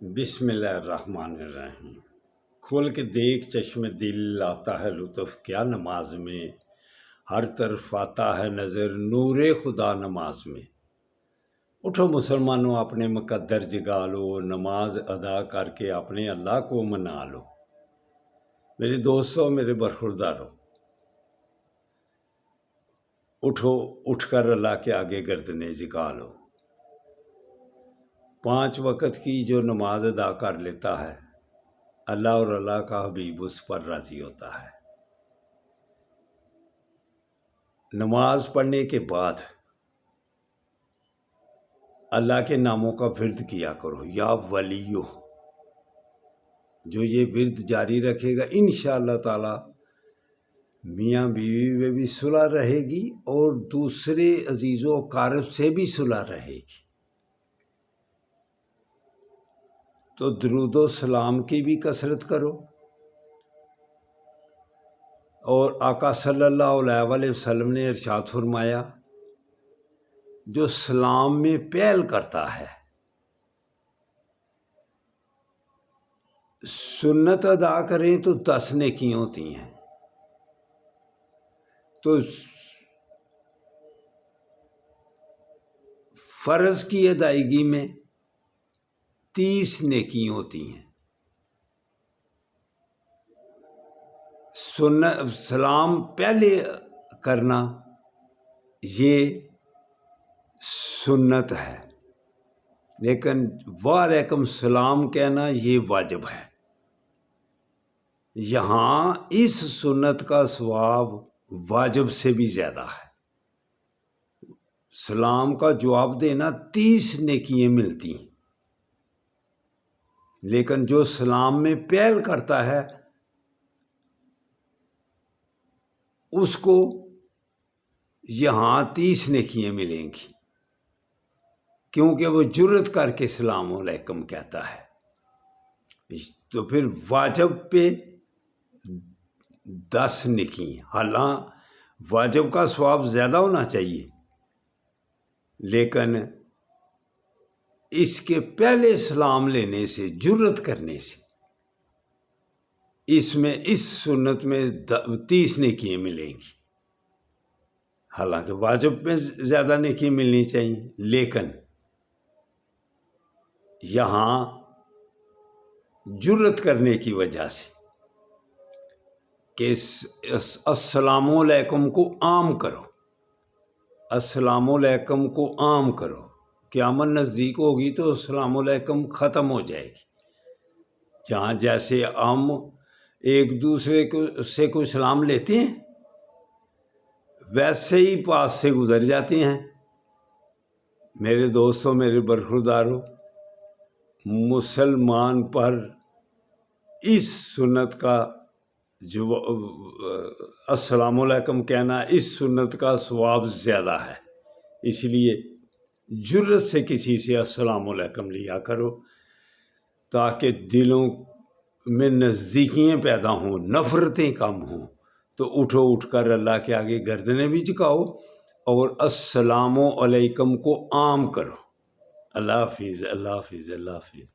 بسم اللہ الرحمن الرحیم۔ کھول کے دیکھ چشم دل، آتا ہے لطف کیا نماز میں، ہر طرف آتا ہے نظر نور خدا نماز میں۔ اٹھو مسلمانوں اپنے مقدر جگا لو، نماز ادا کر کے اپنے اللہ کو منا لو۔ میرے دوستوں، میرے برخورداروں، اٹھو، اٹھ کر اللہ کے آگے گردنیں جھکا لو۔ 5 وقت کی جو نماز ادا کر لیتا ہے، اللہ اور اللہ کا حبیب اس پر راضی ہوتا ہے۔ نماز پڑھنے کے بعد اللہ کے ناموں کا ورد کیا کرو، یا ولیو۔ جو یہ ورد جاری رکھے گا انشاءاللہ تعالی میاں بیوی میں بھی صلح رہے گی اور دوسرے عزیز و اقارب سے بھی صلح رہے گی۔ تو درود و سلام کی بھی کثرت کرو، اور آقا صلی اللہ علیہ وسلم نے ارشاد فرمایا، جو سلام میں پہل کرتا ہے، سنت ادا کریں تو 10 نیکیاں ہوتی ہیں، تو فرض کی ادائیگی میں 30 نیکیاں ہوتی ہیں۔ سلام پہلے کرنا یہ سنت ہے، لیکن وعلیکم السلام کہنا یہ واجب ہے۔ یہاں اس سنت کا ثواب واجب سے بھی زیادہ ہے۔ سلام کا جواب دینا 30 نیکیاں ملتی ہیں، لیکن جو سلام میں پہل کرتا ہے اس کو یہاں 30 نیکیاں ملیں گی، کیونکہ وہ جرت کر کے السلام علیکم کہتا ہے۔ تو پھر واجب پہ 10 نیکیاں، حالانکہ واجب کا ثواب زیادہ ہونا چاہیے، لیکن اس کے پہلے سلام لینے سے، جرت کرنے سے، اس سنت میں 30 نیکیاں ملیں گی۔ حالانکہ واجب میں زیادہ نیکیاں ملنی چاہیے، لیکن یہاں جرت کرنے کی وجہ سے کہ السلام علیکم کو عام کرو، السلام علیکم کو عام کرو، قیامت نزدیک ہوگی تو السلام علیکم ختم ہو جائے گی۔ جہاں جیسے ہم ایک دوسرے سے کوئی سلام لیتے ہیں، ویسے ہی پاس سے گزر جاتے ہیں۔ میرے دوستوں، میرے برخورداروں، مسلمان پر اس سنت کا جو السلام علیکم کہنا، اس سنت کا ثواب زیادہ ہے، اس لیے جرت سے کسی سے السلام علیکم لیا کرو، تاکہ دلوں میں نزدیکیاں پیدا ہوں، نفرتیں کم ہوں۔ تو اٹھو، اٹھ کر اللہ کے آگے گردنیں بھی جھکاؤ اور السلام علیکم کو عام کرو۔ اللہ حافظ، اللہ حافظ، اللہ حافظ۔